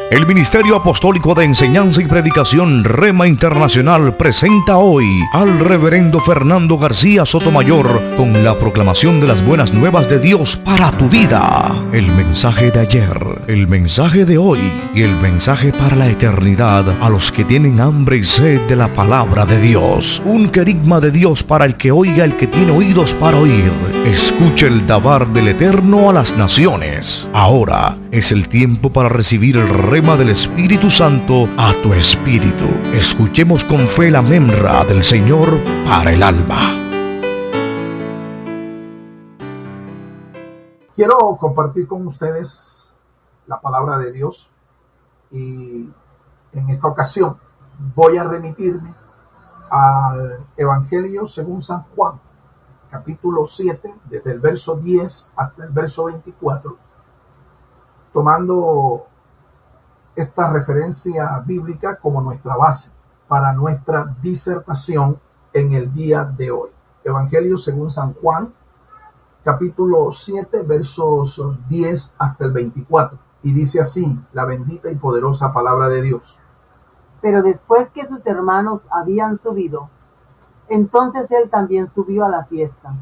El Ministerio Apostólico de Enseñanza y Predicación Rema Internacional presenta hoy al Reverendo Fernando García Sotomayor con la proclamación de las buenas nuevas de Dios para tu vida. El mensaje de ayer, el mensaje de hoy y el mensaje para la eternidad a los que tienen hambre y sed de la palabra de Dios. Un querigma de Dios para el que oiga, el que tiene oídos para oír. Escucha el dabar del Eterno a las naciones. Ahora es el tiempo para recibir el rema del Espíritu Santo a tu espíritu. Escuchemos con fe la memra del Señor para el alma. Quiero compartir con ustedes la palabra de Dios y en esta ocasión voy a remitirme al Evangelio según San Juan, capítulo 7, desde el verso 10 hasta el verso 24, tomando esta referencia bíblica como nuestra base para nuestra disertación en el día de hoy. Evangelio según San Juan, capítulo 7, versos 10 hasta el 24. Y dice así la bendita y poderosa palabra de Dios. Pero después que sus hermanos habían subido, entonces él también subió a la fiesta,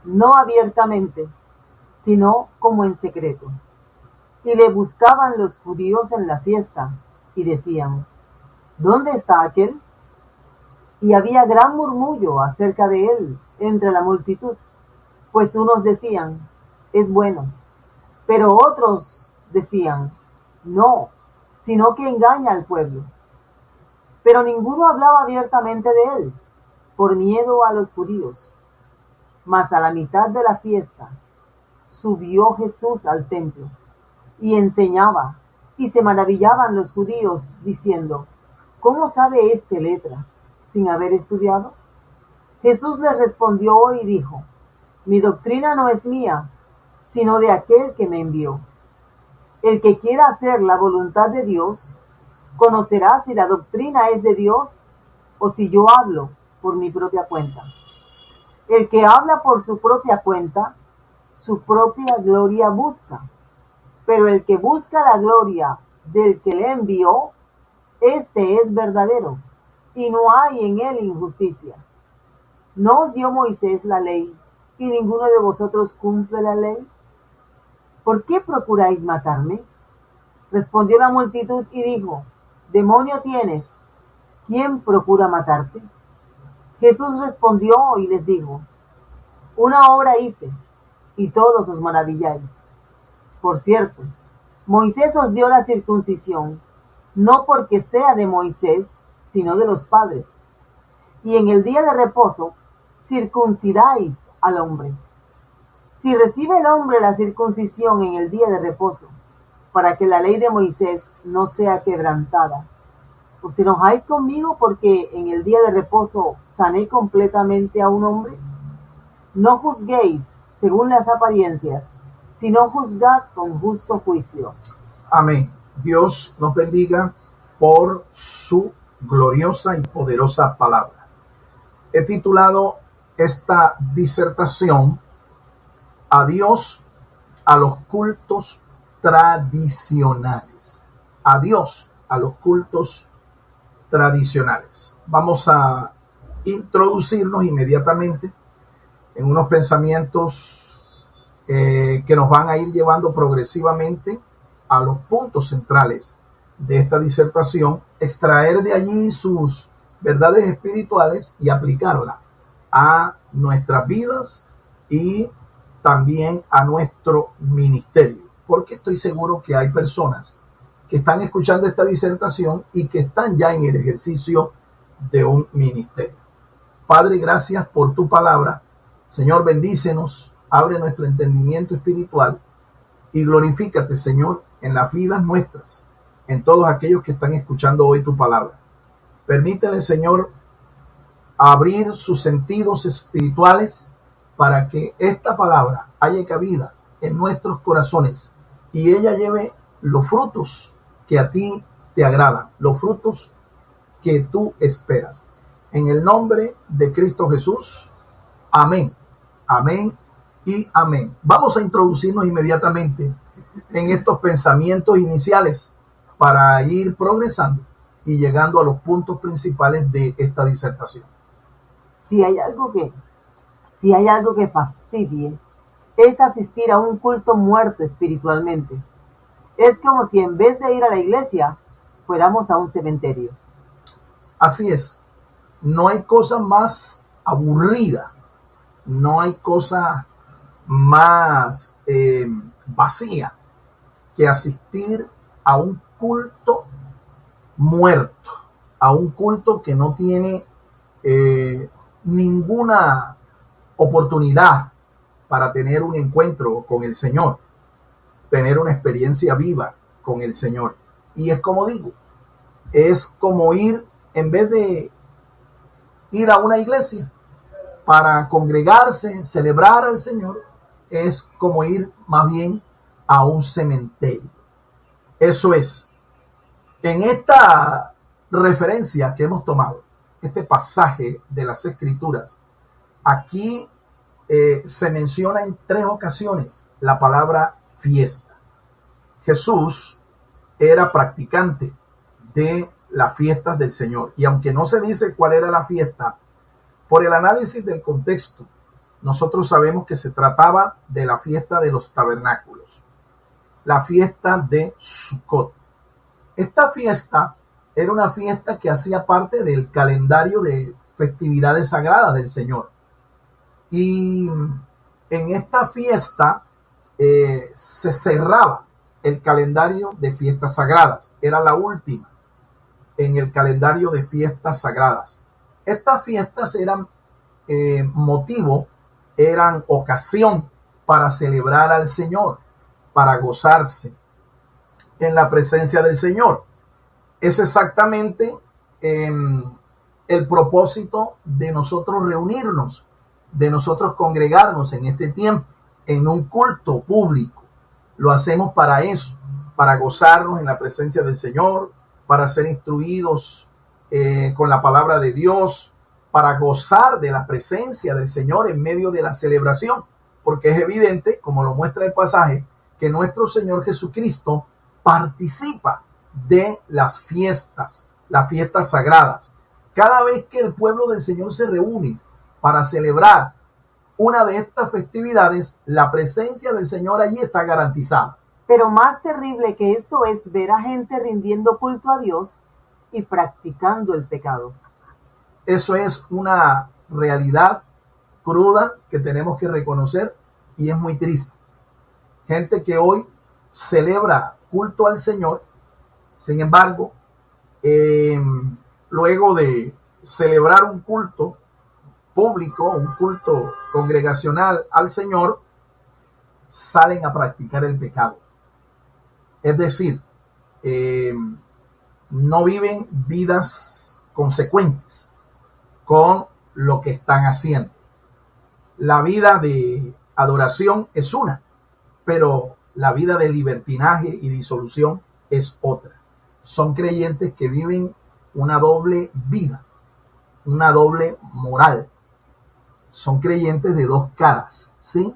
no abiertamente, sino como en secreto. Y le buscaban los judíos en la fiesta, y decían: ¿dónde está aquel? Y había gran murmullo acerca de él entre la multitud, pues unos decían: es bueno, pero otros decían: no, sino que engaña al pueblo. Pero ninguno hablaba abiertamente de él, por miedo a los judíos. Mas a la mitad de la fiesta subió Jesús al templo y enseñaba, y se maravillaban los judíos, diciendo: ¿cómo sabe éste letras, sin haber estudiado? Jesús les respondió y dijo: mi doctrina no es mía, sino de aquel que me envió. El que quiera hacer la voluntad de Dios, conocerá si la doctrina es de Dios, o si yo hablo por mi propia cuenta. El que habla por su propia cuenta, su propia gloria busca. Pero el que busca la gloria del que le envió, este es verdadero, y no hay en él injusticia. ¿No os dio Moisés la ley, y ninguno de vosotros cumple la ley? ¿Por qué procuráis matarme? Respondió la multitud y dijo: demonio tienes, ¿quién procura matarte? Jesús respondió y les dijo: una obra hice, y todos os maravilláis. Por cierto, Moisés os dio la circuncisión, no porque sea de Moisés, sino de los padres. Y en el día de reposo circuncidáis al hombre. Si recibe el hombre la circuncisión en el día de reposo, para que la ley de Moisés no sea quebrantada, ¿os enojáis conmigo porque en el día de reposo sané completamente a un hombre? No juzguéis según las apariencias, sino juzgad con justo juicio. Amén. Dios nos bendiga por su gloriosa y poderosa palabra. He titulado esta disertación: Adiós a los cultos tradicionales. Adiós a los cultos tradicionales. Vamos a introducirnos inmediatamente en unos pensamientos que nos van a ir llevando progresivamente a los puntos centrales de esta disertación, extraer de allí sus verdades espirituales y aplicarla a nuestras vidas y también a nuestro ministerio, porque estoy seguro que hay personas que están escuchando esta disertación y que están ya en el ejercicio de un ministerio. Padre, gracias por tu palabra. Señor, bendícenos, abre nuestro entendimiento espiritual y glorifícate, Señor, en las vidas nuestras, en todos aquellos que están escuchando hoy tu palabra. Permítele, Señor, abrir sus sentidos espirituales para que esta palabra haya cabida en nuestros corazones y ella lleve los frutos que a ti te agradan, los frutos que tú esperas. En el nombre de Cristo Jesús, amén, amén y amén. Vamos a introducirnos inmediatamente en estos pensamientos iniciales para ir progresando y llegando a los puntos principales de esta disertación. Si hay algo que, si hay algo que fastidie, es asistir a un culto muerto espiritualmente. Es como si en vez de ir a la iglesia, fuéramos a un cementerio. Así es, no hay cosa más aburrida, no hay cosa más vacía que asistir a un culto muerto, a un culto que no tiene ninguna oportunidad para tener un encuentro con el Señor, tener una experiencia viva con el Señor. Y es como digo, es como ir, en vez de ir a una iglesia para congregarse, celebrar al Señor, es como ir más bien a un cementerio. Eso es, en esta referencia que hemos tomado, este pasaje de las Escrituras, aquí se menciona en 3 ocasiones la palabra fiesta. Jesús era practicante de las fiestas del Señor. Y aunque no se dice cuál era la fiesta, por el análisis del contexto, nosotros sabemos que se trataba de la fiesta de los tabernáculos, la fiesta de Sukkot. Esta fiesta era una fiesta que hacía parte del calendario de festividades sagradas del Señor. Y en esta fiesta se cerraba el calendario de fiestas sagradas. Era la última en el calendario de fiestas sagradas. Estas fiestas eran motivo, eran ocasión para celebrar al Señor, para gozarse en la presencia del Señor. Es exactamente el propósito de nosotros reunirnos, de nosotros congregarnos en este tiempo, en un culto público. Lo hacemos para eso, para gozarnos en la presencia del Señor, para ser instruidos con la palabra de Dios, para gozar de la presencia del Señor en medio de la celebración, porque es evidente, como lo muestra el pasaje, que nuestro Señor Jesucristo participa de las fiestas sagradas. Cada vez que el pueblo del Señor se reúne para celebrar una de estas festividades, la presencia del Señor allí está garantizada. Pero más terrible que esto es ver a gente rindiendo culto a Dios y practicando el pecado. Eso es una realidad cruda que tenemos que reconocer y es muy triste. Gente que hoy celebra culto al Señor, sin embargo, luego de celebrar un culto público, un culto congregacional al Señor, salen a practicar el pecado. Es decir, no viven vidas consecuentes con lo que están haciendo. La vida de adoración es una, pero la vida de libertinaje y disolución es otra. Son creyentes que viven una doble vida, una doble moral. Son creyentes de 2 caras, ¿sí?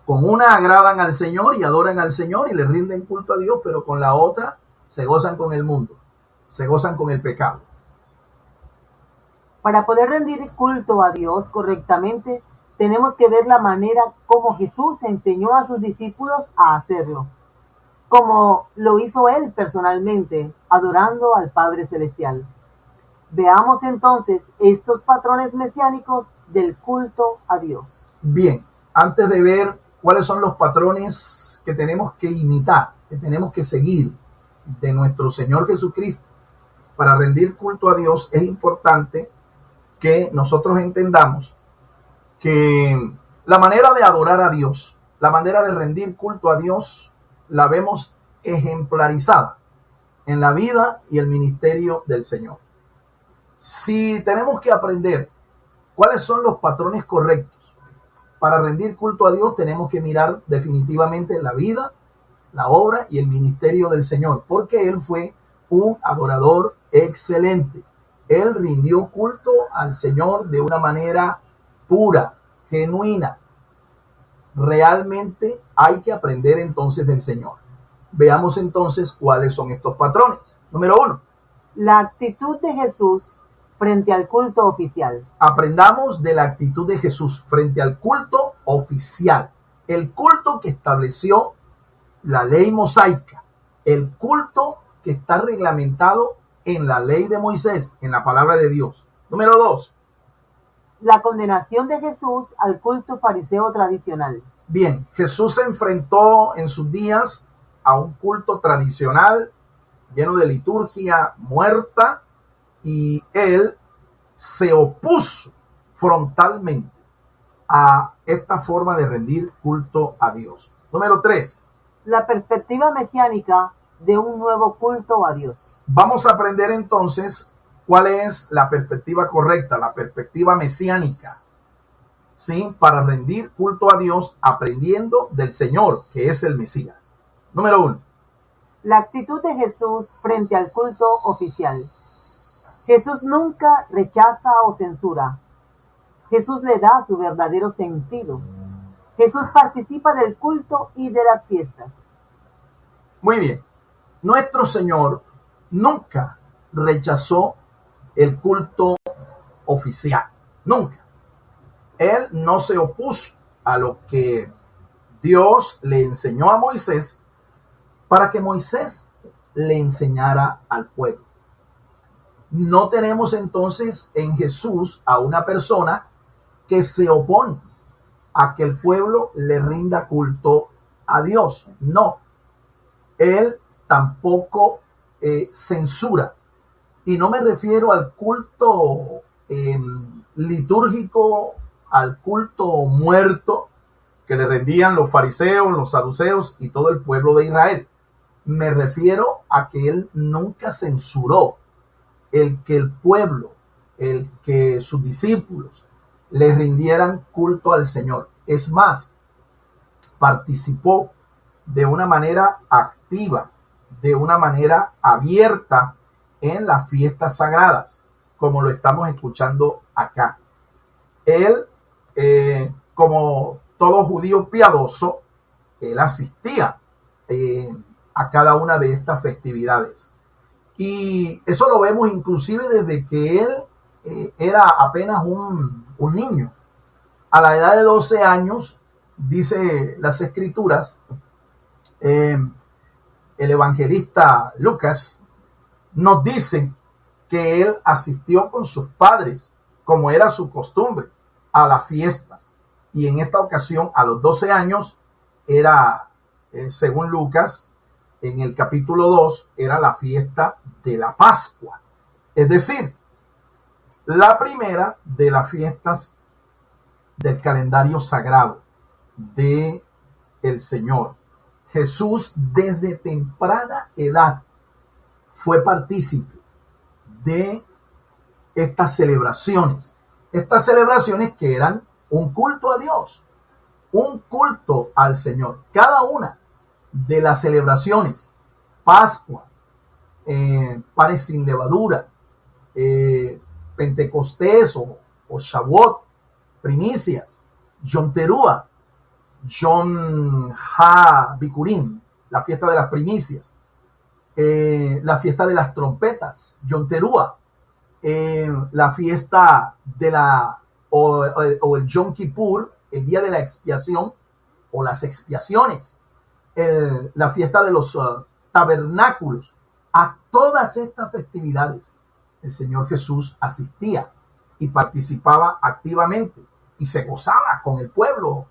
Con una agradan al Señor y adoran al Señor y le rinden culto a Dios, pero con la otra se gozan con el mundo, se gozan con el pecado. Para poder rendir culto a Dios correctamente, tenemos que ver la manera como Jesús enseñó a sus discípulos a hacerlo, como lo hizo Él personalmente, adorando al Padre Celestial. Veamos entonces estos patrones mesiánicos del culto a Dios. Bien, antes de ver cuáles son los patrones que tenemos que imitar, que tenemos que seguir de nuestro Señor Jesucristo para rendir culto a Dios, es importante que nosotros entendamos que la manera de adorar a Dios, la manera de rendir culto a Dios, la vemos ejemplarizada en la vida y el ministerio del Señor. Si tenemos que aprender cuáles son los patrones correctos para rendir culto a Dios, tenemos que mirar definitivamente la vida, la obra y el ministerio del Señor, porque Él fue un adorador excelente. Él rindió culto al Señor de una manera pura, genuina. Realmente hay que aprender entonces del Señor. Veamos entonces cuáles son estos patrones. Número 1. La actitud de Jesús frente al culto oficial. Aprendamos de la actitud de Jesús frente al culto oficial. El culto que estableció la ley mosaica. El culto que está reglamentado en la ley de Moisés, en la palabra de Dios. Número 2. La condenación de Jesús al culto fariseo tradicional. Bien, Jesús se enfrentó en sus días a un culto tradicional lleno de liturgia muerta y él se opuso frontalmente a esta forma de rendir culto a Dios. Número 3. La perspectiva mesiánica de un nuevo culto a Dios. Vamos a aprender entonces cuál es la perspectiva correcta, la perspectiva mesiánica, ¿sí? Para rendir culto a Dios aprendiendo del Señor, que es el Mesías. Número 1. La actitud de Jesús frente al culto oficial. Jesús nunca rechaza o censura. Jesús le da su verdadero sentido. Jesús participa del culto y de las fiestas. Muy bien. Nuestro Señor nunca rechazó el culto oficial. Nunca. Él no se opuso a lo que Dios le enseñó a Moisés para que Moisés le enseñara al pueblo. No tenemos entonces en Jesús a una persona que se opone a que el pueblo le rinda culto a Dios. No. Él tampoco censura. Y no me refiero al culto litúrgico, al culto muerto que le rendían los fariseos, los saduceos y todo el pueblo de Israel. Me refiero a que él nunca censuró el que el pueblo, el que sus discípulos le rindieran culto al Señor. Es más, participó de una manera activa, de una manera abierta en las fiestas sagradas, como lo estamos escuchando acá. Él, como todo judío piadoso, él asistía a cada una de estas festividades. Y eso lo vemos inclusive desde que él era apenas un niño. A la edad de 12 años, dice las escrituras, el evangelista Lucas nos dice que él asistió con sus padres, como era su costumbre, a las fiestas. Y en esta ocasión, a los 12 años, era, según Lucas, en el capítulo 2, era la fiesta de la Pascua. Es decir, la primera de las fiestas del calendario sagrado de el Señor. Jesús desde temprana edad fue partícipe de estas celebraciones que eran un culto a Dios, un culto al Señor. Cada una de las celebraciones, Pascua, panes sin levadura, Pentecostés o Shavuot, primicias, Yom Teruah, Yom HaBikurim, la fiesta de las primicias, la fiesta de las trompetas, Yom Teruah, la fiesta de o el Yom Kippur, el día de la expiación o las expiaciones, la fiesta de los tabernáculos. A todas estas festividades el Señor Jesús asistía y participaba activamente y se gozaba con el pueblo,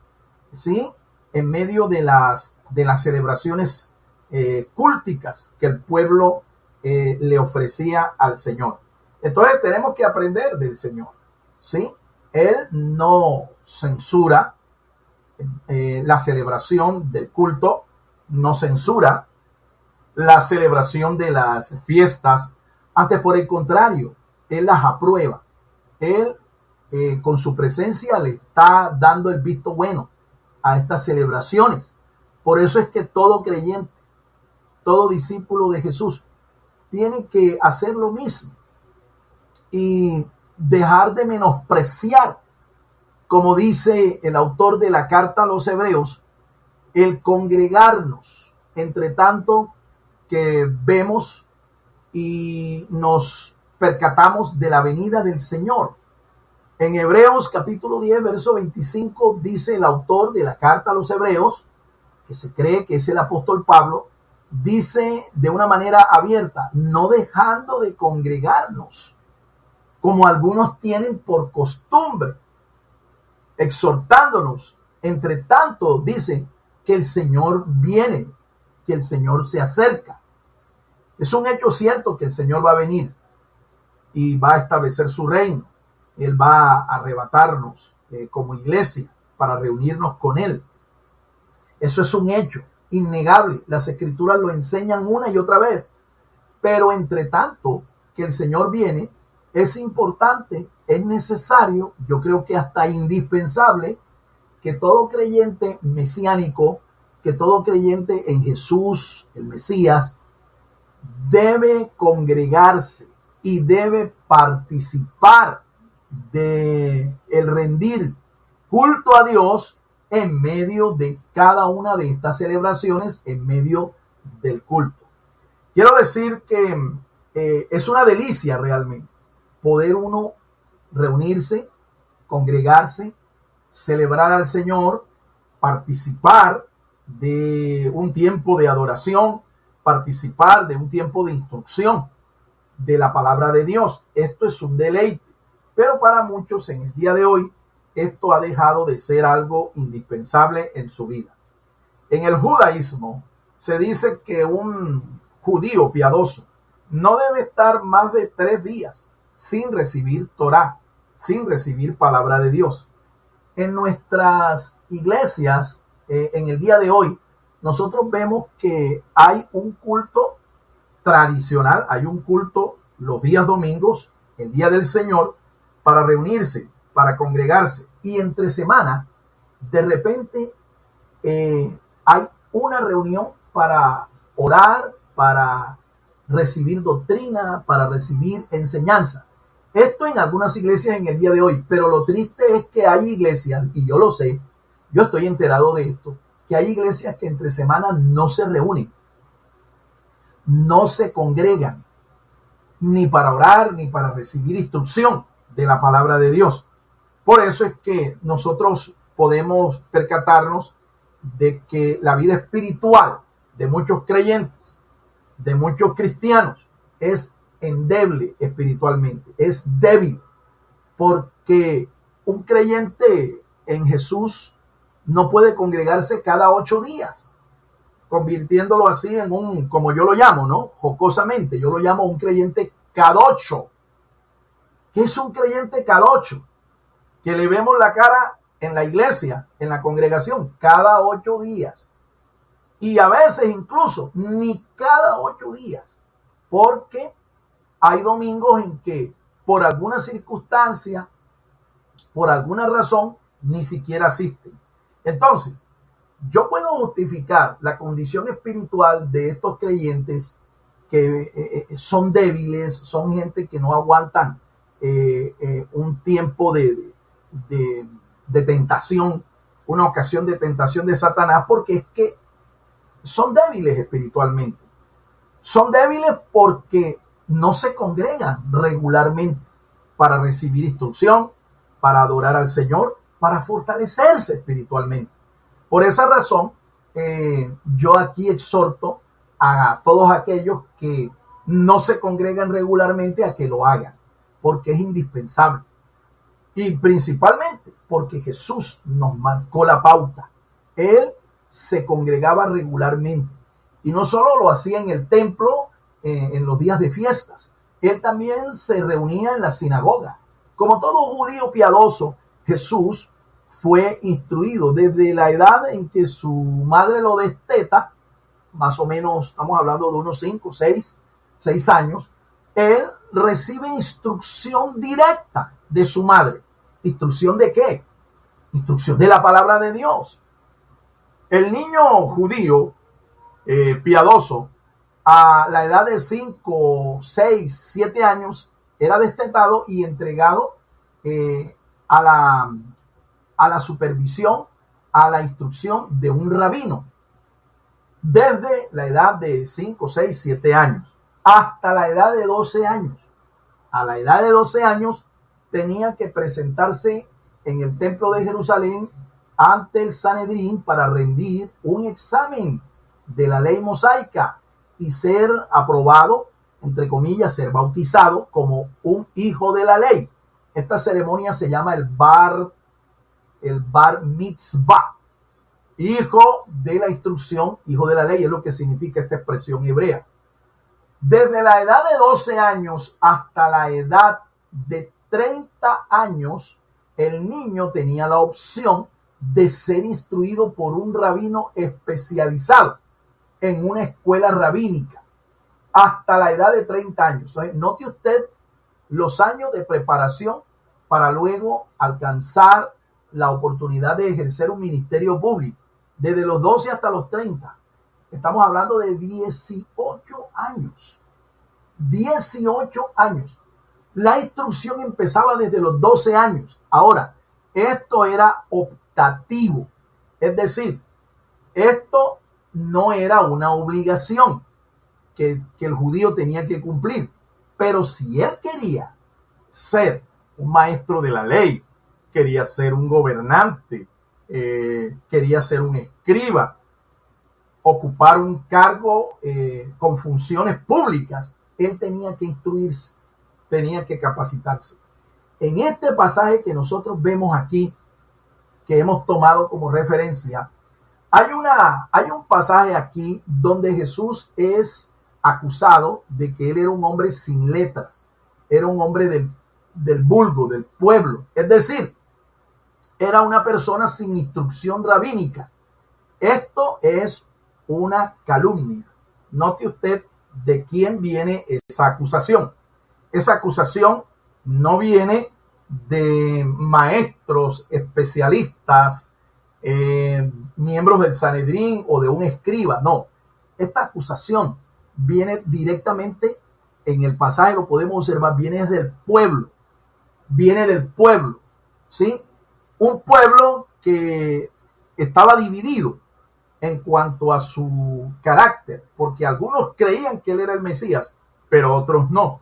¿sí? En medio de las celebraciones cúlticas que el pueblo le ofrecía al Señor. Entonces tenemos que aprender del Señor, ¿sí? Él no censura la celebración del culto, no censura la celebración de las fiestas, antes por el contrario, Él las aprueba. Él con su presencia le está dando el visto bueno a estas celebraciones. Por eso es que todo creyente, todo discípulo de Jesús, tiene que hacer lo mismo y dejar de menospreciar, como dice el autor de la carta a los Hebreos, el congregarnos entre tanto que vemos y nos percatamos de la venida del Señor. En Hebreos capítulo 10, verso 25, dice el autor de la carta a los Hebreos, que se cree que es el apóstol Pablo, dice de una manera abierta, no dejando de congregarnos, como algunos tienen por costumbre, exhortándonos, entre tanto, dice que el Señor viene, que el Señor se acerca. Es un hecho cierto que el Señor va a venir y va a establecer su reino. Él va a arrebatarnos como iglesia para reunirnos con Él. Eso es un hecho innegable. Las Escrituras lo enseñan una y otra vez. Pero entre tanto que el Señor viene, es importante, es necesario, yo creo que hasta indispensable, que todo creyente mesiánico, que todo creyente en Jesús, el Mesías, debe congregarse y debe participar de el rendir culto a Dios en medio de cada una de estas celebraciones, en medio del culto. Quiero decir que es una delicia realmente poder uno reunirse, congregarse, celebrar al Señor, participar de un tiempo de adoración, participar de un tiempo de instrucción de la palabra de Dios. Esto es un deleite, pero para muchos en el día de hoy esto ha dejado de ser algo indispensable en su vida. En el judaísmo se dice que un judío piadoso no debe estar más de 3 días sin recibir Torá, sin recibir palabra de Dios. En nuestras iglesias, en el día de hoy, nosotros vemos que hay un culto tradicional, hay un culto los días domingos, el día del Señor, para reunirse, para congregarse. Y entre semana, de repente, hay una reunión para orar, para recibir doctrina, para recibir enseñanza. Esto en algunas iglesias en el día de hoy, pero lo triste es que hay iglesias, y yo lo sé, yo estoy enterado de esto, que hay iglesias que entre semana no se reúnen, no se congregan, ni para orar, ni para recibir instrucción de la palabra de Dios. Por eso es que nosotros podemos percatarnos de que la vida espiritual de muchos creyentes, de muchos cristianos, es endeble espiritualmente, es débil, porque un creyente en Jesús no puede congregarse cada 8 días, convirtiéndolo así en un, como yo lo llamo, ¿no? Jocosamente, yo lo llamo un creyente cadocho. ¿Qué es un creyente cadocho? Que le vemos la cara en la iglesia, en la congregación, cada 8 días. Y a veces incluso ni cada 8 días, porque hay domingos en que por alguna circunstancia, por alguna razón, ni siquiera asisten. Entonces, yo puedo justificar la condición espiritual de estos creyentes que son débiles, son gente que no aguantan un tiempo de tentación, una ocasión de tentación de Satanás, porque es que son débiles espiritualmente. Son débiles porque no se congregan regularmente para recibir instrucción, para adorar al Señor, para fortalecerse espiritualmente. Por esa razón, yo aquí exhorto a todos aquellos que no se congregan regularmente a que lo hagan, porque es indispensable. Y principalmente porque Jesús nos marcó la pauta. Él se congregaba regularmente. Y no solo lo hacía en el templo en los días de fiestas. Él también se reunía en la sinagoga. Como todo judío piadoso, Jesús fue instruido desde la edad en que su madre lo desteta, más o menos estamos hablando de unos 5, 6 años. Él recibe instrucción directa de su madre. ¿Instrucción de qué? Instrucción de la palabra de Dios. El niño judío piadoso a la edad de 5, 6, 7 años era destetado y entregado a la supervisión, a la instrucción de un rabino. desde la edad de 5, 6, 7 años hasta la edad de 12 años. A la edad de 12 años tenía que presentarse en el templo de Jerusalén ante el Sanedrín para rendir un examen de la ley mosaica y ser aprobado, entre comillas, ser bautizado como un hijo de la ley. Esta ceremonia se llama el bar mitzvah, hijo de la instrucción, hijo de la ley, es lo que significa esta expresión hebrea. Desde la edad de 12 años hasta la edad de 30 años, el niño tenía la opción de ser instruido por un rabino especializado en una escuela rabínica hasta la edad de 30 años. Entonces, note usted los años de preparación para luego alcanzar la oportunidad de ejercer un ministerio público. Desde los 12 hasta los 30. Estamos hablando de 18 años. 18 años. La instrucción empezaba desde los 12 años. Ahora, esto era optativo. Es decir, esto no era una obligación que el judío tenía que cumplir. Pero si él quería ser un maestro de la ley, quería ser un gobernante, quería ser un escriba, ocupar un cargo con funciones públicas, él tenía que instruirse, tenía que capacitarse. En este pasaje que nosotros vemos aquí, que hemos tomado como referencia, hay un pasaje aquí donde Jesús es acusado de que él era un hombre sin letras, era un hombre del vulgo, del pueblo, es decir, era una persona sin instrucción rabínica. Esto es una calumnia. Note usted de quién viene esa acusación. Esa acusación no viene de maestros especialistas, miembros del Sanedrín o de un escriba. No, esta acusación viene directamente en el pasaje, lo podemos observar, viene del pueblo. Viene del pueblo, ¿sí? Un pueblo que estaba dividido en cuanto a su carácter, porque algunos creían que él era el Mesías, pero otros no.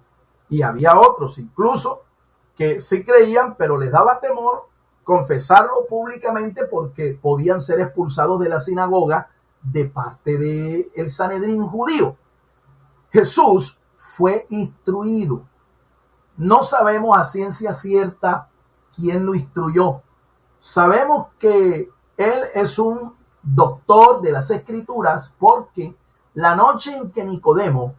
Y había otros incluso que sí creían, pero les daba temor confesarlo públicamente porque podían ser expulsados de la sinagoga de parte del Sanedrín judío. Jesús fue instruido. No sabemos a ciencia cierta quién lo instruyó. Sabemos que él es un doctor de las Escrituras porque la noche en que Nicodemo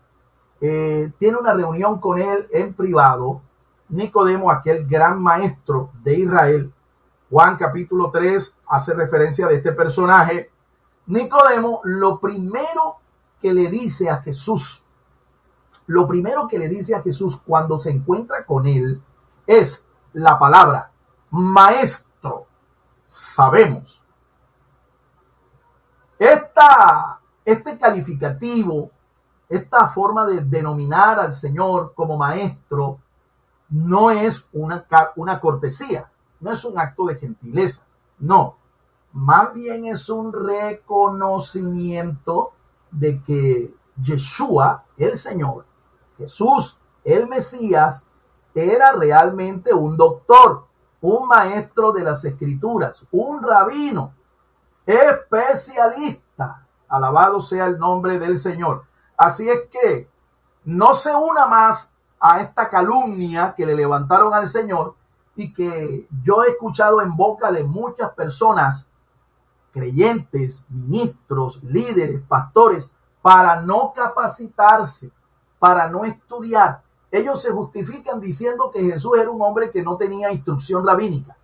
tiene una reunión con él en privado, Nicodemo, aquel gran maestro de Israel, Juan capítulo 3 hace referencia de este personaje. Nicodemo, lo primero que le dice a Jesús cuando se encuentra con él es la palabra maestro. Sabemos. Este calificativo, esta forma de denominar al Señor como maestro, no es una cortesía, no es un acto de gentileza, no, más bien es un reconocimiento de que Yeshua, el Señor, Jesús, el Mesías, era realmente un doctor, un maestro de las Escrituras, un rabino, especialista. Alabado sea el nombre del Señor. Así es que no se una más a esta calumnia que le levantaron al Señor y que yo he escuchado en boca de muchas personas, creyentes, ministros, líderes, pastores, para no capacitarse, para no estudiar. Ellos se justifican diciendo que Jesús era un hombre que no tenía instrucción rabínica,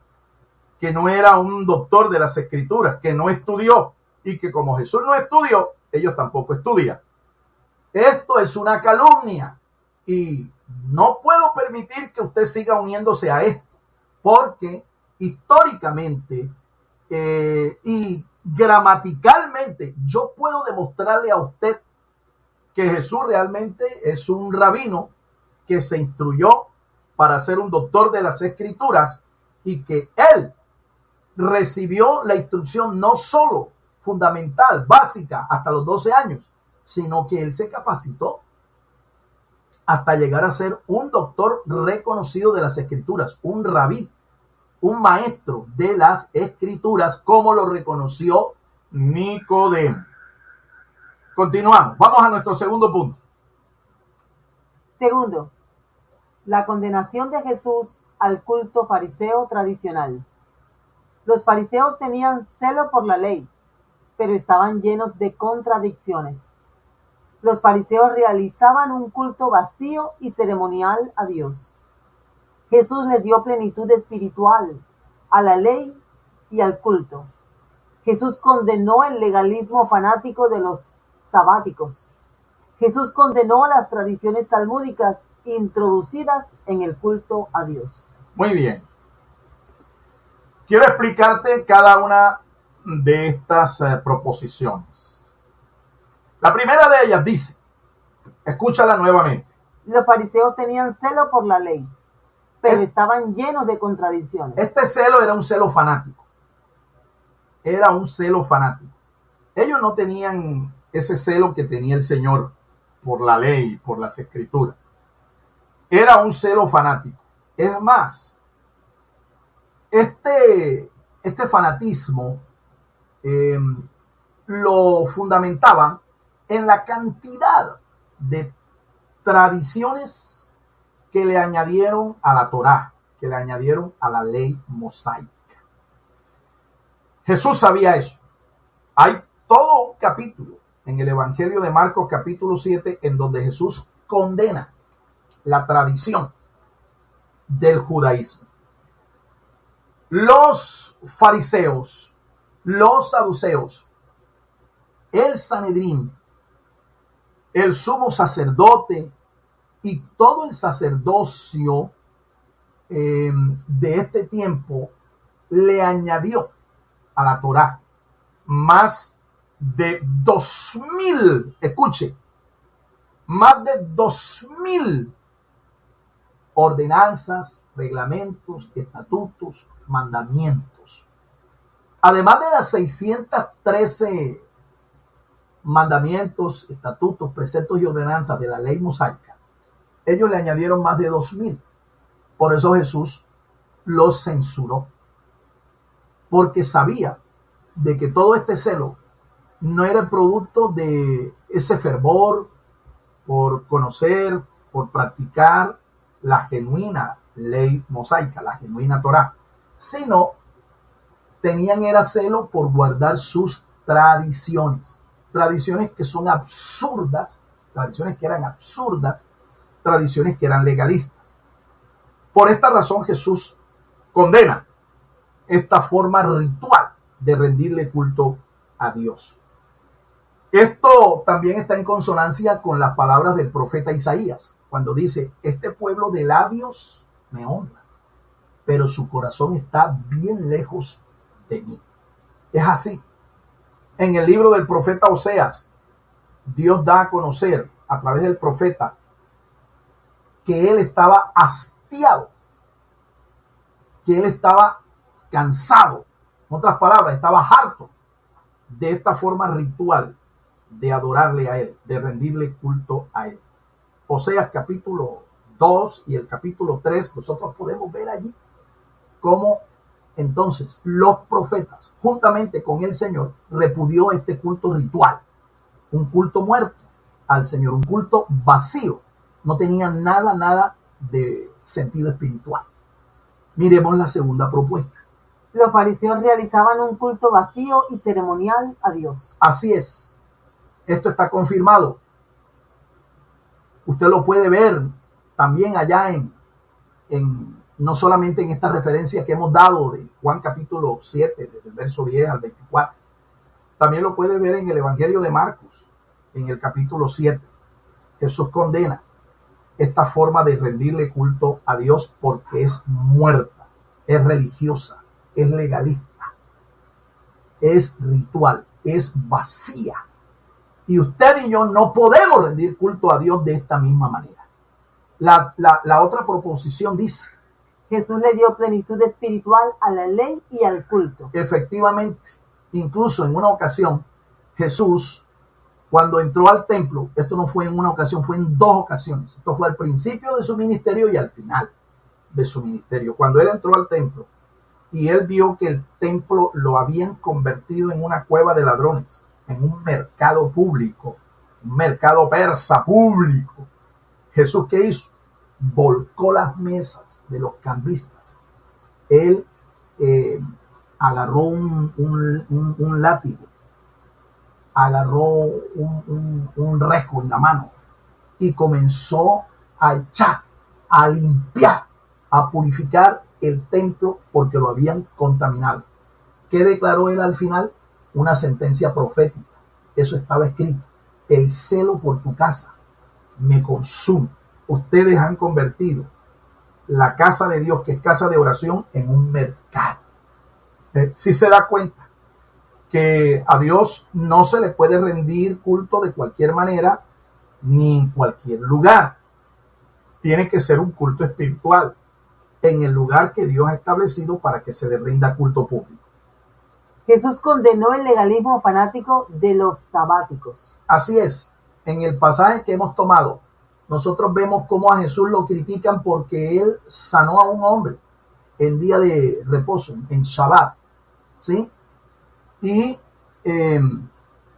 que no era un doctor de las Escrituras, que no estudió, y que como Jesús no estudió, ellos tampoco estudian. Esto es una calumnia y no puedo permitir que usted siga uniéndose a esto, porque históricamente y gramaticalmente yo puedo demostrarle a usted que Jesús realmente es un rabino que se instruyó para ser un doctor de las Escrituras y que él recibió la instrucción no solo fundamental, básica, hasta los 12 años, sino que él se capacitó hasta llegar a ser un doctor reconocido de las Escrituras, un rabí, un maestro de las Escrituras, como lo reconoció Nicodemo. Continuamos, vamos a nuestro segundo punto. Segundo, la condenación de Jesús al culto fariseo tradicional. Los fariseos tenían celo por la ley, pero estaban llenos de contradicciones. Los fariseos realizaban un culto vacío y ceremonial a Dios. Jesús les dio plenitud espiritual a la ley y al culto. Jesús condenó el legalismo fanático de los sabáticos. Jesús condenó las tradiciones talmúdicas introducidas en el culto a Dios. Muy bien. Quiero explicarte cada una de estas proposiciones. La primera de ellas dice, escúchala nuevamente. Los fariseos tenían celo por la ley, pero estaban llenos de contradicciones. Este celo era un celo fanático. Era un celo fanático. Ellos no tenían ese celo que tenía el Señor por la ley, por las Escrituras. Era un celo fanático. Es más, este fanatismo lo fundamentaban en la cantidad de tradiciones que le añadieron a la Torá, que le añadieron a la ley mosaica. Jesús sabía eso. Hay todo un capítulo en el Evangelio de Marcos, capítulo 7, en donde Jesús condena la tradición del judaísmo. Los fariseos, los saduceos, el Sanedrín, el sumo sacerdote y todo el sacerdocio de este tiempo le añadió a la Torá más de 2000, escuche, más de 2000 ordenanzas, reglamentos, estatutos, mandamientos. Además de las 613 mandamientos, estatutos, preceptos y ordenanzas de la ley mosaica, ellos le añadieron más de 2000. Por eso Jesús los censuró, porque sabía de que todo este celo no era el producto de ese fervor por conocer, por practicar la genuina ley mosaica, la genuina Torá, sino tenían era celo por guardar sus tradiciones, tradiciones que son absurdas, tradiciones que eran absurdas, tradiciones que eran legalistas. Por esta razón Jesús condena esta forma ritual de rendirle culto a Dios. Esto también está en consonancia con las palabras del profeta Isaías, cuando dice, este pueblo de labios me honra, pero su corazón está bien lejos de mí. Es así. En el libro del profeta Oseas, Dios da a conocer a través del profeta que él estaba hastiado, que él estaba cansado, en otras palabras, estaba harto de esta forma ritual de adorarle a él, de rendirle culto a él. Oseas capítulo 2 y el capítulo 3, nosotros podemos ver allí cómo entonces los profetas, juntamente con el Señor, repudió este culto ritual, un culto muerto al Señor, un culto vacío, no tenía nada de sentido espiritual. Miremos la segunda propuesta. Los fariseos realizaban un culto vacío y ceremonial a Dios. Así es. Esto está confirmado. Usted lo puede ver también allá no solamente en esta referencia que hemos dado de Juan capítulo 7, desde el verso 10 al 24. También lo puede ver en el Evangelio de Marcos, en el capítulo 7. Jesús condena esta forma de rendirle culto a Dios porque es muerta, es religiosa, es legalista, es ritual, es vacía. Y usted y yo no podemos rendir culto a Dios de esta misma manera. La otra proposición dice, Jesús le dio plenitud espiritual a la ley y al culto. efectivamente, Incluso en una ocasión, Jesús, cuando entró al templo, esto no fue en una ocasión, fue en dos ocasiones. Esto fue al principio de su ministerio y al final de su ministerio. Cuando él entró al templo y él vio que el templo lo habían convertido en una cueva de ladrones, en un mercado público, un mercado persa público. Jesús, ¿qué hizo? Volcó las mesas de los cambistas. Él agarró un látigo, agarró un rejo en la mano y comenzó a echar, a limpiar, a purificar el templo porque lo habían contaminado. ¿Qué declaró él al final? Una sentencia profética. Eso estaba escrito. El celo por tu casa me consume. Ustedes han convertido la casa de Dios, que es casa de oración, en un mercado. Si se da cuenta que a Dios no se le puede rendir culto de cualquier manera ni en cualquier lugar. Tiene que ser un culto espiritual en el lugar que Dios ha establecido para que se le rinda culto público. Jesús condenó el legalismo fanático de los sabáticos. Así es. En el pasaje que hemos tomado, nosotros vemos cómo a Jesús lo critican porque él sanó a un hombre en día de reposo, en Shabbat, ¿sí? Y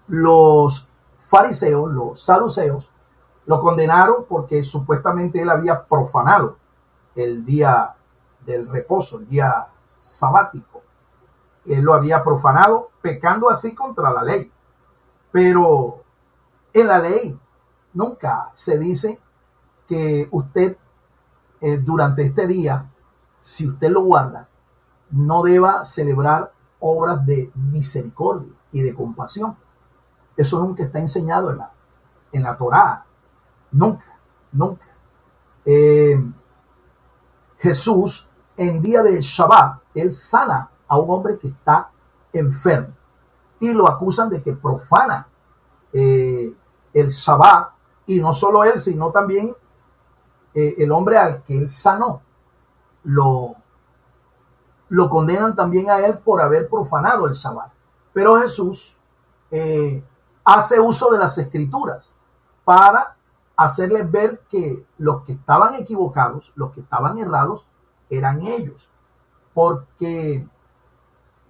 los fariseos, los saduceos, lo condenaron porque supuestamente él había profanado el día del reposo, el día sabático. Él lo había profanado, pecando así contra la ley. Pero en la ley nunca se dice que usted durante este día, si usted lo guarda, no deba celebrar obras de misericordia y de compasión. Eso nunca está enseñado en la Torá. Nunca, nunca. Jesús, en día de Shabbat, él sana a un hombre que está enfermo y lo acusan de que profana el Shabbat, y no solo él, sino también el hombre al que él sanó. Lo condenan también a él por haber profanado el Shabbat. Pero Jesús hace uso de las escrituras para hacerles ver que los que estaban equivocados, los que estaban errados, eran ellos. Porque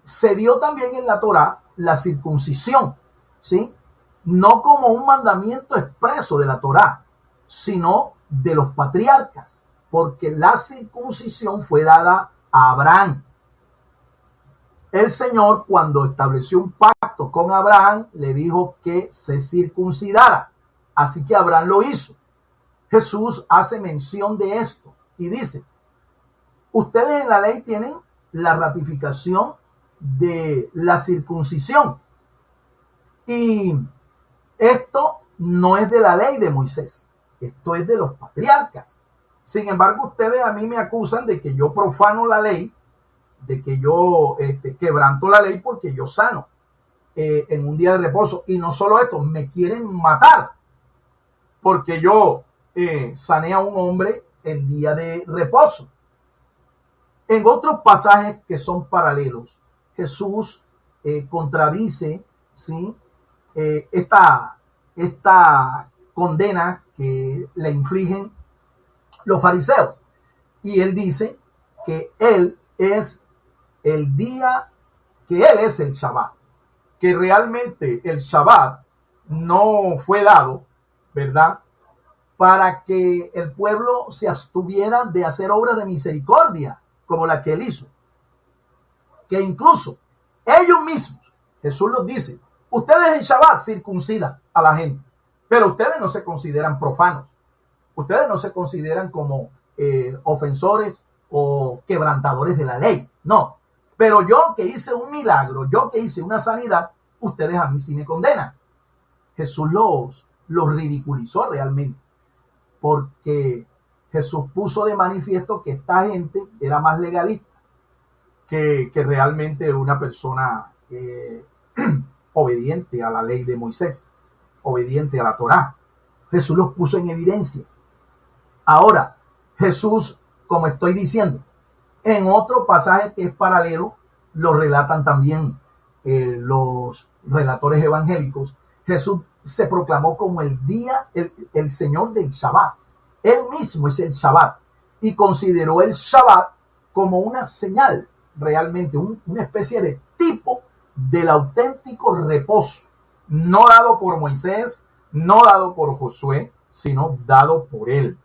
se dio también en la Torá la circuncisión, ¿sí? No como un mandamiento expreso de la Torá, sino de los patriarcas, porque la circuncisión fue dada a Abraham. El Señor, cuando estableció un pacto con Abraham, le dijo que se circuncidara. Así que Abraham lo hizo. Jesús hace mención de esto y dice: ustedes en la ley tienen la ratificación de la circuncisión. Y esto no es de la ley de Moisés, esto es de los patriarcas. Sin embargo, ustedes a mí me acusan de que yo profano la ley, de que yo quebranto la ley porque yo sano en un día de reposo. Y no solo esto, me quieren matar porque yo sané a un hombre en día de reposo. En otros pasajes que son paralelos, Jesús contradice, ¿sí? esta condena que le infligen los fariseos. Y él dice que él es el día, que él es el Shabbat, que realmente el Shabbat no fue dado, ¿verdad?, para que el pueblo se abstuviera de hacer obras de misericordia como la que él hizo. Que incluso ellos mismos, Jesús los dice: ustedes en Shabbat circuncidan a la gente, pero ustedes no se consideran profanos, ustedes no se consideran como ofensores o quebrantadores de la ley, no. Pero yo que hice un milagro, yo que hice una sanidad, ustedes a mí sí me condenan. Jesús los ridiculizó realmente, porque Jesús puso de manifiesto que esta gente era más legalista que realmente una persona obediente a la ley de Moisés, obediente a la Torá. Jesús los puso en evidencia. Ahora, Jesús, como estoy diciendo, en otro pasaje que es paralelo, lo relatan también los relatores evangélicos, Jesús se proclamó como el día, el Señor del Shabbat. Él mismo es el Shabbat y consideró el Shabbat como una señal, realmente una especie de tipo del auténtico reposo, no dado por Moisés, no dado por Josué, sino dado por él.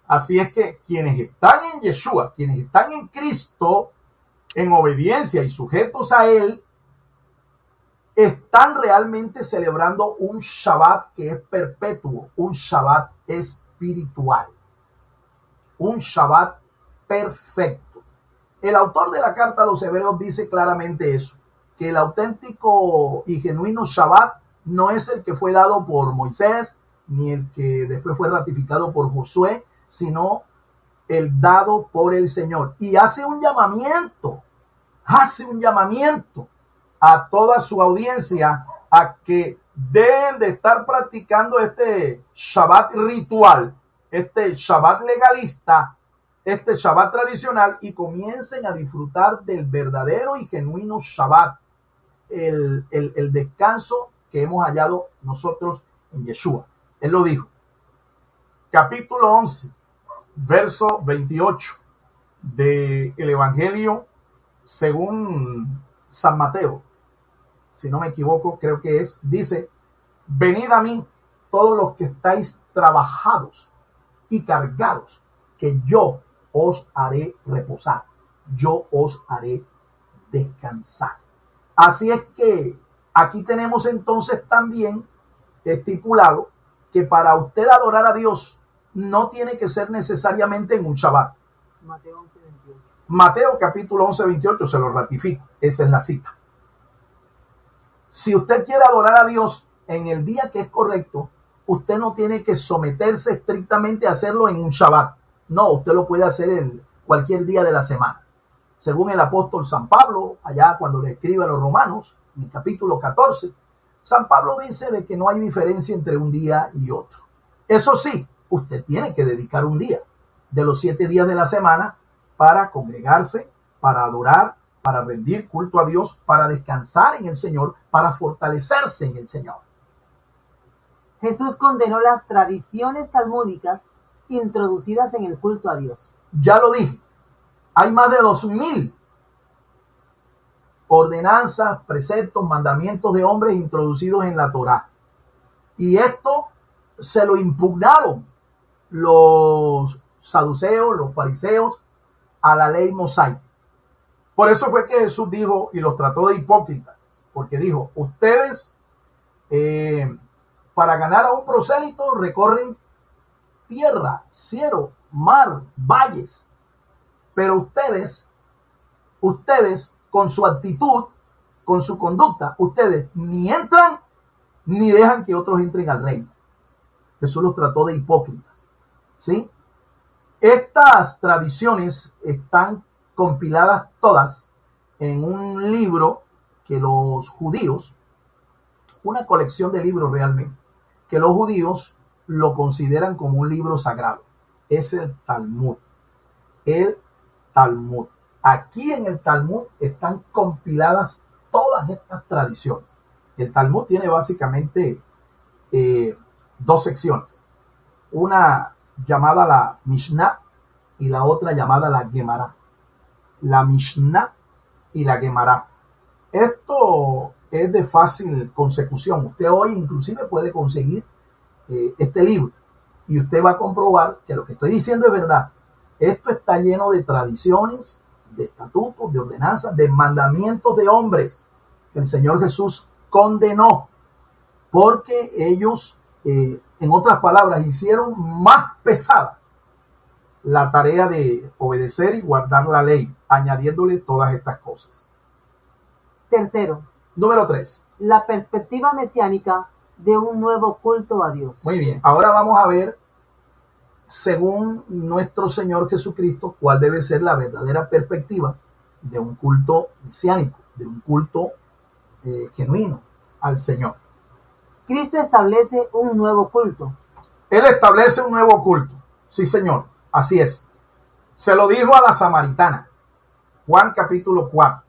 Así es que quienes están en Yeshua, quienes están en Cristo, en obediencia y sujetos a él, están realmente celebrando un Shabbat que es perpetuo, un Shabbat espiritual, un Shabbat perfecto. El autor de la carta a los Hebreos dice claramente eso, que el auténtico y genuino Shabbat no es el que fue dado por Moisés, ni el que después fue ratificado por Josué, sino el dado por el Señor. Y hace un llamamiento a toda su audiencia a que deben de estar practicando este Shabbat ritual, este Shabbat legalista, este Shabbat tradicional, y comiencen a disfrutar del verdadero y genuino Shabbat, el descanso que hemos hallado nosotros en Yeshua. Él lo dijo. Capítulo 11, verso 28 del Evangelio según San Mateo, si no me equivoco, creo que dice: venid a mí todos los que estáis trabajados y cargados, que yo os haré reposar, yo os haré descansar. Así es que aquí tenemos entonces también estipulado que para usted adorar a Dios no tiene que ser necesariamente en un Shabbat. Mateo 11:28. Mateo capítulo 11:28 se lo ratifico, esa es la cita. Si usted quiere adorar a Dios en el día que es correcto, usted no tiene que someterse estrictamente a hacerlo en un Shabbat. No, usted lo puede hacer en cualquier día de la semana. Según el apóstol San Pablo, allá cuando le escribe a los romanos, en el capítulo 14, San Pablo dice de que no hay diferencia entre un día y otro. Eso sí, usted tiene que dedicar un día de los 7 días de la semana para congregarse, para adorar, para rendir culto a Dios, para descansar en el Señor, para fortalecerse en el Señor. Jesús condenó las tradiciones talmúdicas introducidas en el culto a Dios. Ya lo dije, hay más de 2000 ordenanzas, preceptos, mandamientos de hombres introducidos en la Torá. Y esto se lo impugnaron los saduceos, los fariseos, a la ley mosaica. Por eso fue que Jesús dijo y los trató de hipócritas, porque dijo: ustedes para ganar a un prosélito recorren tierra, cielo, mar, valles, pero ustedes con su actitud, con su conducta, ustedes ni entran ni dejan que otros entren al reino. Jesús los trató de hipócritas, ¿sí? Estas tradiciones están compiladas todas en un libro que los judíos, una colección de libros realmente, que los judíos lo consideran como un libro sagrado. Es el Talmud. El Talmud. Aquí en el Talmud están compiladas todas estas tradiciones. El Talmud tiene básicamente 2 secciones. Una llamada la Mishnah y la otra llamada la Gemara. La Mishnah y la Gemara. Esto es de fácil consecución. Usted hoy inclusive puede conseguir este libro y usted va a comprobar que lo que estoy diciendo es verdad. Esto está lleno de tradiciones, de estatutos, de ordenanzas, de mandamientos de hombres que el Señor Jesús condenó, porque ellos, en otras palabras, hicieron más pesada la tarea de obedecer y guardar la ley, añadiéndole todas estas cosas. Tercero, Número 3. la perspectiva mesiánica de un nuevo culto a Dios. Muy bien, ahora vamos a ver, según nuestro Señor Jesucristo, cuál debe ser la verdadera perspectiva de un culto mesiánico, de un culto genuino al Señor. Cristo establece un nuevo culto. Él establece un nuevo culto. Sí, Señor, así es. Se lo dijo a la samaritana, Juan capítulo 4.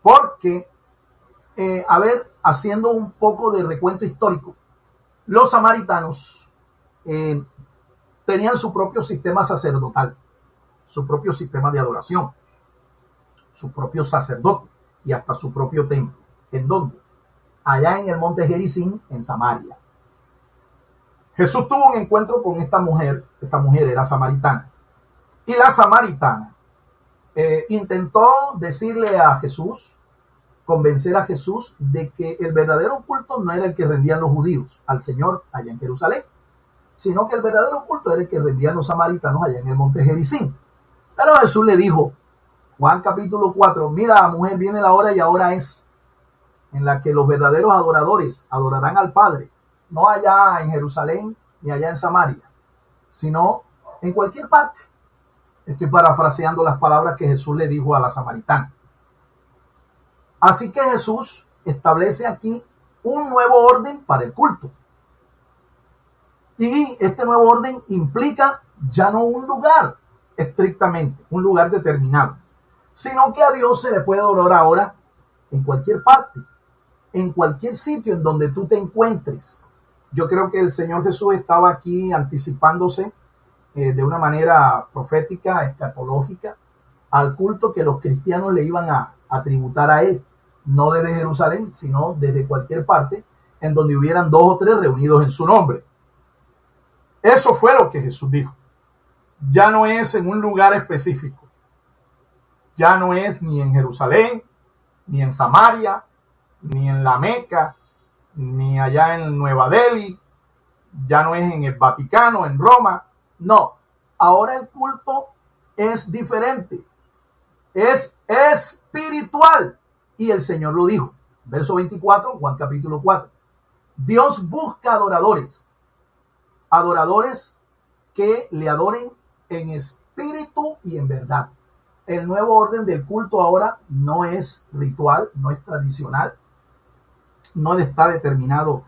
Porque haciendo un poco de recuento histórico, los samaritanos tenían su propio sistema sacerdotal, su propio sistema de adoración, su propio sacerdote y hasta su propio templo. ¿En dónde? Allá en el monte Gerizim, en Samaria. Jesús tuvo un encuentro con esta mujer era samaritana, y la samaritana intentó decirle a Jesús, convencer a Jesús de que el verdadero culto no era el que rendían los judíos al Señor allá en Jerusalén, sino que el verdadero culto era el que rendían los samaritanos allá en el monte Gerizim. Pero Jesús le dijo, Juan capítulo 4, mira, mujer, viene la hora y ahora es, en la que los verdaderos adoradores adorarán al Padre, no allá en Jerusalén ni allá en Samaria, sino en cualquier parte. Estoy parafraseando las palabras que Jesús le dijo a la samaritana. Así que Jesús establece aquí un nuevo orden para el culto. Y este nuevo orden implica ya no un lugar estrictamente, un lugar determinado, sino que a Dios se le puede adorar ahora en cualquier parte, en cualquier sitio en donde tú te encuentres. Yo creo que el Señor Jesús estaba aquí anticipándose de una manera profética, escatológica, al culto que los cristianos le iban a tributar a Él, no desde Jerusalén, sino desde cualquier parte en donde hubieran 2 o 3 reunidos en su nombre. Eso fue lo que Jesús dijo. Ya no es en un lugar específico. Ya no es ni en Jerusalén, ni en Samaria, ni en la Meca, ni allá en Nueva Delhi. Ya no es en el Vaticano, en Roma. No, ahora el culto es diferente. Es espiritual. Y el Señor lo dijo. Verso 24, Juan capítulo 4. Dios busca adoradores. Adoradores que le adoren en espíritu y en verdad. El nuevo orden del culto ahora no es ritual, no es tradicional, no está determinado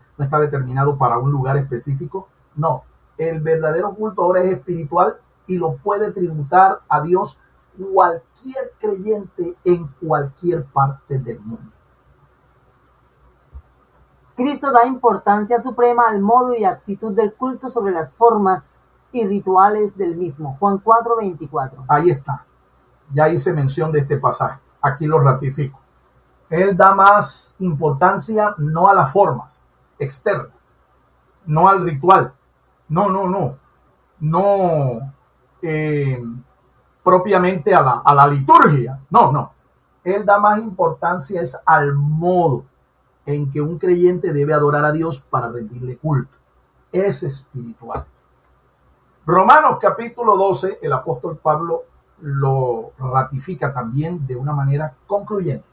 para un lugar específico. No, el verdadero culto ahora es espiritual y lo puede tributar a Dios cualquier creyente en cualquier parte del mundo. Cristo da importancia suprema al modo y actitud del culto sobre las formas y rituales del mismo. Juan 4:24. Ahí está. Ya hice mención de este pasaje. Aquí lo ratifico. Él da más importancia no a las formas externas, no al ritual. No propiamente a la liturgia. No. Él da más importancia es al modo en que un creyente debe adorar a Dios para rendirle culto. Es espiritual. Romanos capítulo 12, el apóstol Pablo lo ratifica también de una manera concluyente.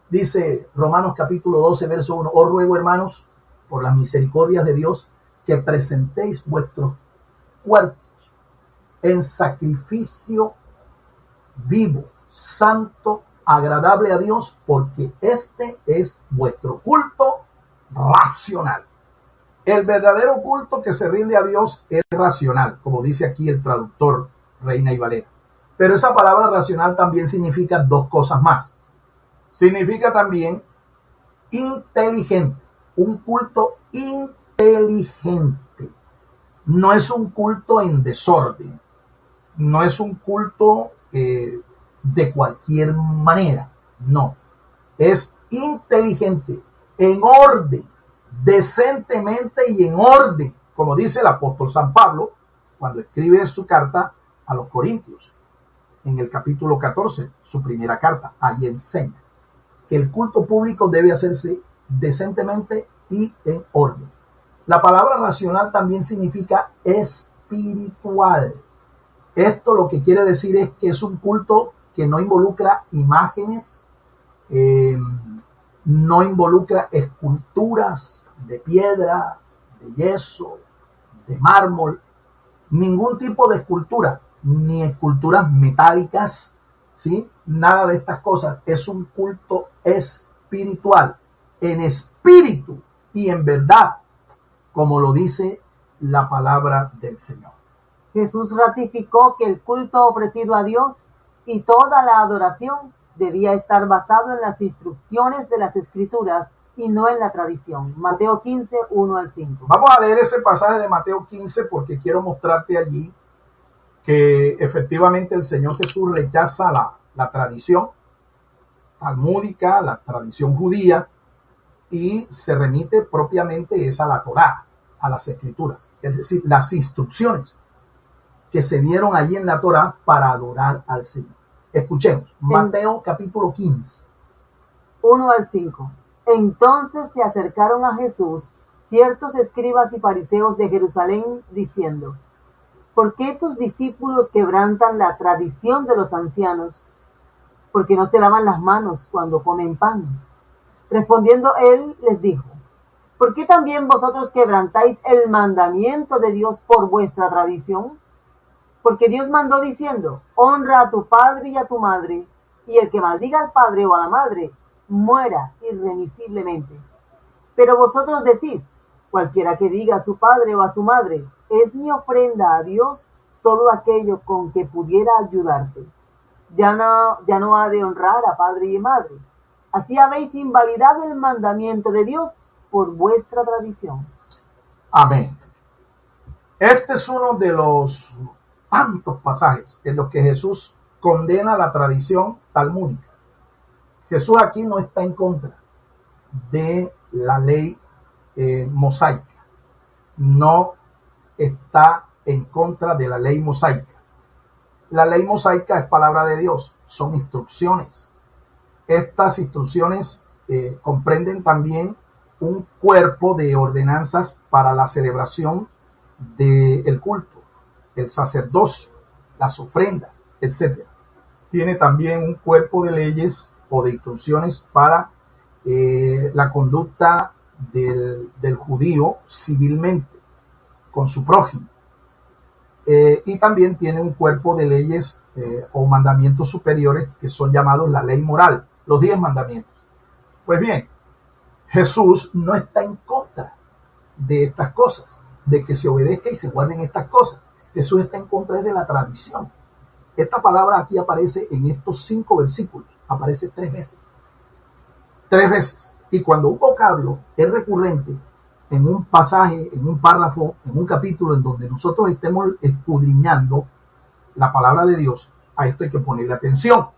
Dice Romanos capítulo 12, verso 1, os ruego, hermanos, por las misericordias de Dios, que presentéis vuestros cuerpos en sacrificio vivo, santo, agradable a Dios, porque este es vuestro culto racional. El verdadero culto que se rinde a Dios es racional, como dice aquí el traductor Reina y Valera. Pero esa palabra racional también significa 2 cosas más. Significa también inteligente, un culto inteligente. No es un culto en desorden, no es un culto de cualquier manera, no. Es inteligente, en orden, decentemente y en orden, como dice el apóstol San Pablo cuando escribe su carta a los Corintios, en el capítulo 14, su primera carta. Ahí enseña que el culto público debe hacerse decentemente y en orden. La palabra racional también significa espiritual. Esto lo que quiere decir es que es un culto que no involucra imágenes, no involucra esculturas de piedra, de yeso, de mármol, ningún tipo de escultura, ni esculturas metálicas, ¿sí? Nada de estas cosas. Es un culto espiritual, en espíritu y en verdad, como lo dice la palabra del Señor. Jesús ratificó que el culto ofrecido a Dios y toda la adoración debía estar basado en las instrucciones de las Escrituras y no en la tradición. Mateo 15, 1 al 5. Vamos a leer ese pasaje de Mateo 15 porque quiero mostrarte allí que efectivamente el Señor Jesús rechaza la tradición talmúdica, la tradición judía, y se remite propiamente es a la Torá, a las Escrituras, es decir, las instrucciones que se dieron allí en la Torá para adorar al Señor. Escuchemos, Mateo capítulo 15. 1 al 5. Entonces se acercaron a Jesús ciertos escribas y fariseos de Jerusalén, diciendo: ¿por qué tus discípulos quebrantan la tradición de los ancianos? Porque no se lavan las manos cuando comen pan. Respondiendo él les dijo: ¿por qué también vosotros quebrantáis el mandamiento de Dios por vuestra tradición? Porque Dios mandó diciendo: honra a tu padre y a tu madre, y el que maldiga al padre o a la madre muera irremisiblemente. Pero vosotros decís: cualquiera que diga a su padre o a su madre, es mi ofrenda a Dios, todo aquello con que pudiera ayudarte, ya no ha de honrar a padre y madre. Así habéis invalidado el mandamiento de Dios por vuestra tradición. Amén. Este es uno de los tantos pasajes en los que Jesús condena la tradición talmúdica. Jesús aquí no está en contra de la ley mosaica, no está en contra de la ley mosaica. La ley mosaica es palabra de Dios, son instrucciones. Estas instrucciones comprenden también un cuerpo de ordenanzas para la celebración del culto, el sacerdocio, las ofrendas, etc. Tiene también un cuerpo de leyes o de instrucciones para la conducta del judío civilmente con su prójimo. Y también tiene un cuerpo de leyes o mandamientos superiores que son llamados la ley moral, los 10 mandamientos. Pues bien, Jesús no está en contra de estas cosas, de que se obedezca y se guarden estas cosas. Jesús está en contra de la tradición. Esta palabra aquí aparece en estos 5 versículos, aparece 3 veces. 3 veces. Y cuando un vocablo es recurrente en un pasaje, en un párrafo, en un capítulo en donde nosotros estemos escudriñando la palabra de Dios, a esto hay que ponerle atención.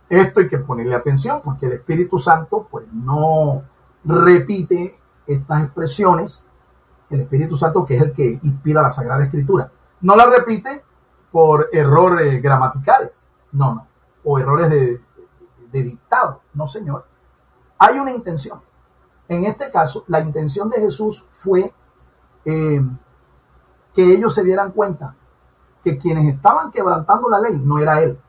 Esto hay que ponerle atención porque el Espíritu Santo pues no repite estas expresiones. El Espíritu Santo, que es el que inspira la Sagrada Escritura, no la repite por errores gramaticales, no, o errores de dictado, no, señor. Hay una intención. En este caso, la intención de Jesús fue que ellos se dieran cuenta que quienes estaban quebrantando la ley no era Él,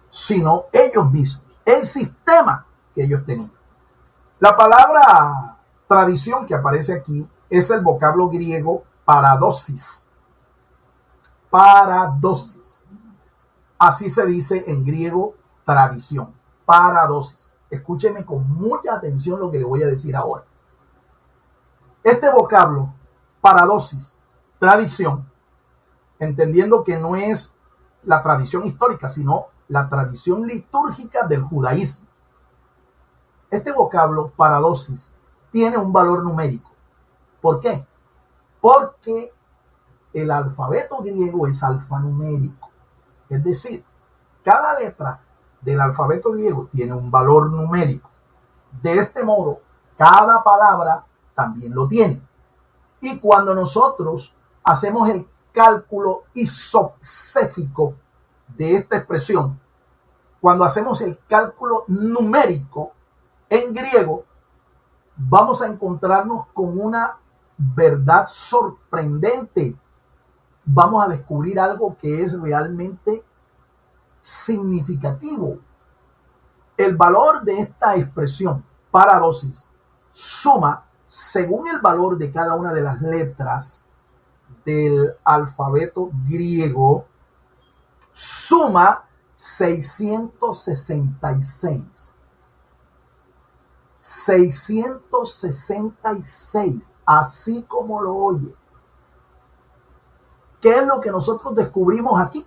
sino ellos mismos, el sistema que ellos tenían. La palabra tradición que aparece aquí es el vocablo griego paradosis. Paradosis. Así se dice en griego tradición. Paradosis. Escúcheme con mucha atención lo que le voy a decir ahora. Este vocablo, paradosis, tradición, entendiendo que no es la tradición histórica, sino la tradición litúrgica del judaísmo. Este vocablo, paradosis, tiene un valor numérico. ¿Por qué? Porque el alfabeto griego es alfanumérico. Es decir, cada letra del alfabeto griego tiene un valor numérico. De este modo, cada palabra también lo tiene. Y cuando nosotros hacemos el cálculo isopséfico de esta expresión, cuando hacemos el cálculo numérico en griego, vamos a encontrarnos con una verdad sorprendente. Vamos a descubrir algo que es realmente significativo. El valor de esta expresión, paradosis, suma, según el valor de cada una de las letras del alfabeto griego, suma 666. 666, así como lo oye. ¿Qué es lo que nosotros descubrimos aquí?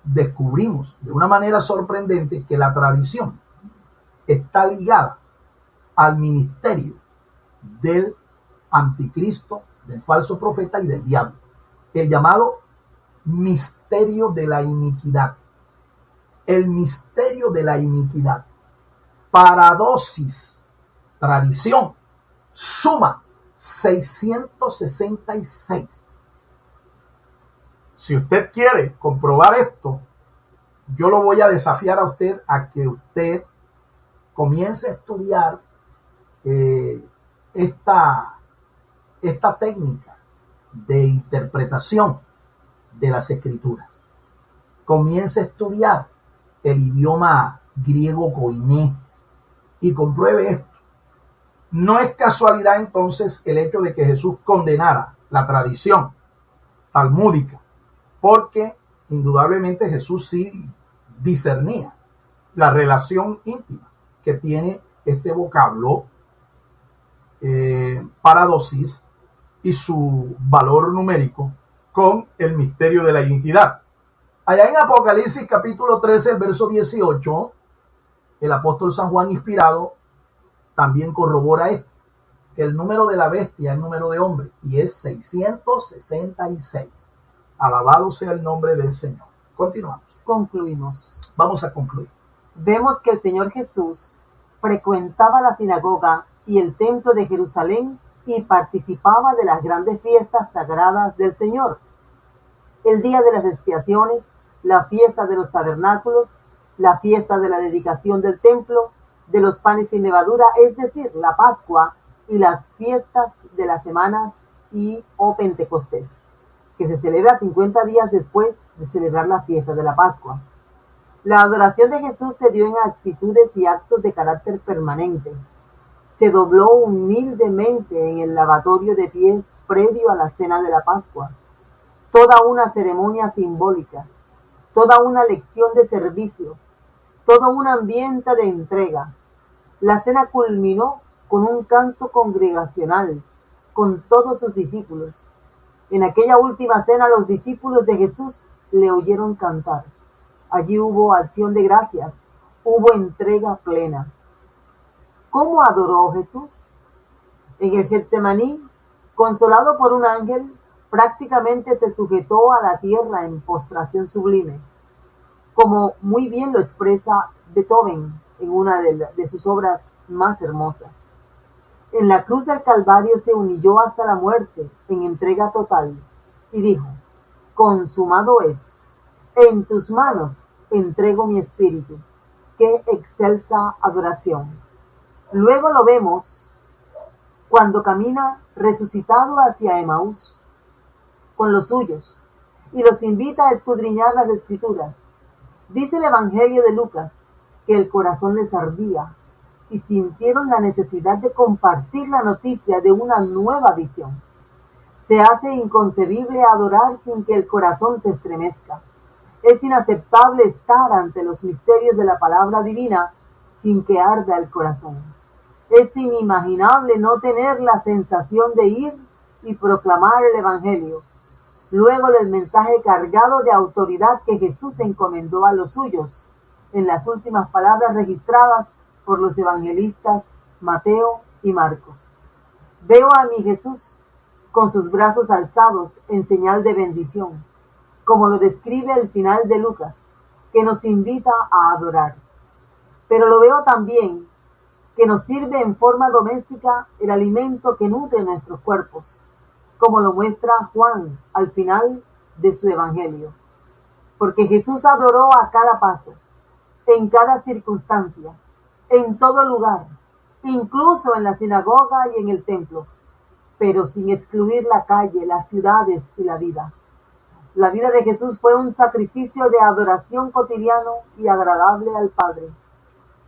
descubrimos de una manera sorprendente que la tradición está ligada al ministerio del anticristo, del falso profeta y del diablo. El llamado misterio de la iniquidad. El misterio de la iniquidad. Paradosis, tradición, suma 666. Si usted quiere comprobar esto, yo lo voy a desafiar a usted a que usted comience a estudiar esta técnica de interpretación de las escrituras. Comience a estudiar el idioma griego koiné y compruebe esto. No es casualidad entonces el hecho de que Jesús condenara la tradición talmúdica, porque indudablemente Jesús sí discernía la relación íntima que tiene este vocablo paradosis y su valor numérico con el misterio de la iniquidad. Allá en Apocalipsis capítulo 13, el verso 18, el apóstol San Juan inspirado también corrobora esto, que el número de la bestia es el número de hombre y es 666. Alabado sea el nombre del Señor. Continuamos. Concluimos. Vamos a concluir. Vemos que el Señor Jesús frecuentaba la sinagoga y el templo de Jerusalén y participaba de las grandes fiestas sagradas del Señor. El día de las expiaciones, la fiesta de los tabernáculos, la fiesta de la dedicación del templo, de los panes sin levadura, es decir, la Pascua, y las fiestas de las semanas o Pentecostés, que se celebra 50 días después de celebrar la fiesta de la Pascua. La adoración de Jesús se dio en actitudes y actos de carácter permanente. Se dobló humildemente en el lavatorio de pies previo a la cena de la Pascua. Toda una ceremonia simbólica, toda una lección de servicio, todo un ambiente de entrega. La cena culminó con un canto congregacional con todos sus discípulos. En aquella última cena los discípulos de Jesús le oyeron cantar. Allí hubo acción de gracias, hubo entrega plena. ¿Cómo adoró Jesús? En el Getsemaní, consolado por un ángel, prácticamente se sujetó a la tierra en postración sublime, como muy bien lo expresa Beethoven en una de sus obras más hermosas. En la cruz del Calvario se humilló hasta la muerte en entrega total y dijo: consumado es, en tus manos entrego mi espíritu. ¡Qué excelsa adoración! Luego lo vemos cuando camina resucitado hacia Emaús con los suyos y los invita a escudriñar las Escrituras. Dice el Evangelio de Lucas que el corazón les ardía y sintieron la necesidad de compartir la noticia de una nueva visión. Se hace inconcebible adorar sin que el corazón se estremezca. Es inaceptable estar ante los misterios de la palabra divina sin que arda el corazón. Es inimaginable no tener la sensación de ir y proclamar el Evangelio, luego del mensaje cargado de autoridad que Jesús encomendó a los suyos, en las últimas palabras registradas por los evangelistas Mateo y Marcos. Veo a mi Jesús con sus brazos alzados en señal de bendición, como lo describe el final de Lucas, que nos invita a adorar. Pero lo veo también que nos sirve en forma doméstica el alimento que nutre nuestros cuerpos, como lo muestra Juan al final de su evangelio. Porque Jesús adoró a cada paso, en cada circunstancia, en todo lugar, incluso en la sinagoga y en el templo, pero sin excluir la calle, las ciudades y la vida. La vida de Jesús fue un sacrificio de adoración cotidiano y agradable al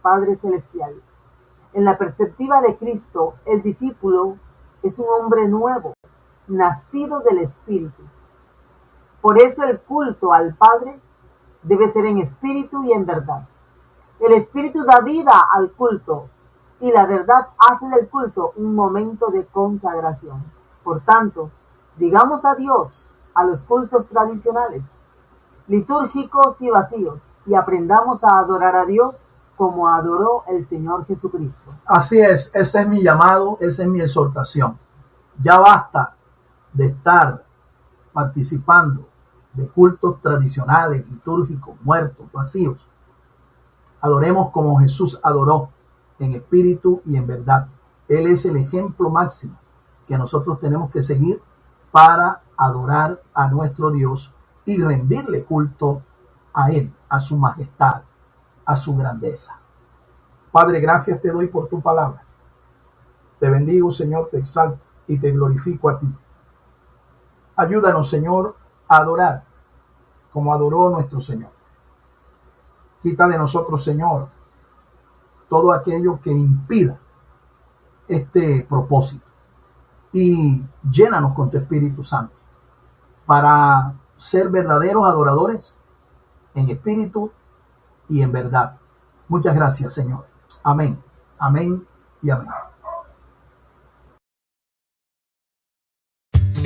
Padre Celestial. En la perspectiva de Cristo, el discípulo es un hombre nuevo, nacido del Espíritu. Por eso el culto al Padre debe ser en espíritu y en verdad. El Espíritu da vida al culto y la verdad hace del culto un momento de consagración. Por tanto, digamos adiós a los cultos tradicionales. litúrgicos y vacíos, y aprendamos a adorar a Dios como adoró el Señor Jesucristo. Así es, ese es mi llamado, esa es mi exhortación. Ya basta de estar participando de cultos tradicionales, litúrgicos, muertos, vacíos. Adoremos como Jesús adoró, en espíritu y en verdad. Él es el ejemplo máximo que nosotros tenemos que seguir para adorar a nuestro Dios y rendirle culto a Él, a su majestad, a su grandeza. Padre, gracias te doy por tu palabra. Te bendigo, Señor, te exalto y te glorifico a ti. Ayúdanos, Señor, a adorar como adoró nuestro Señor. Quita de nosotros, Señor, todo aquello que impida este propósito y llénanos con tu Espíritu Santo para ser verdaderos adoradores en espíritu y en verdad. Muchas gracias, Señor. Amén, amén y amén.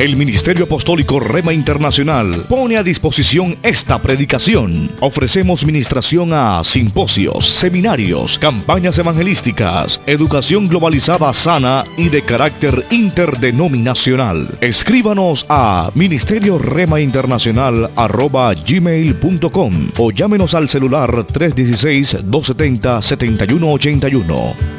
El Ministerio Apostólico Rema Internacional pone a disposición esta predicación. Ofrecemos ministración a simposios, seminarios, campañas evangelísticas, educación globalizada sana y de carácter interdenominacional. Escríbanos a ministerioremainternacional@gmail.com o llámenos al celular 316-270-7181.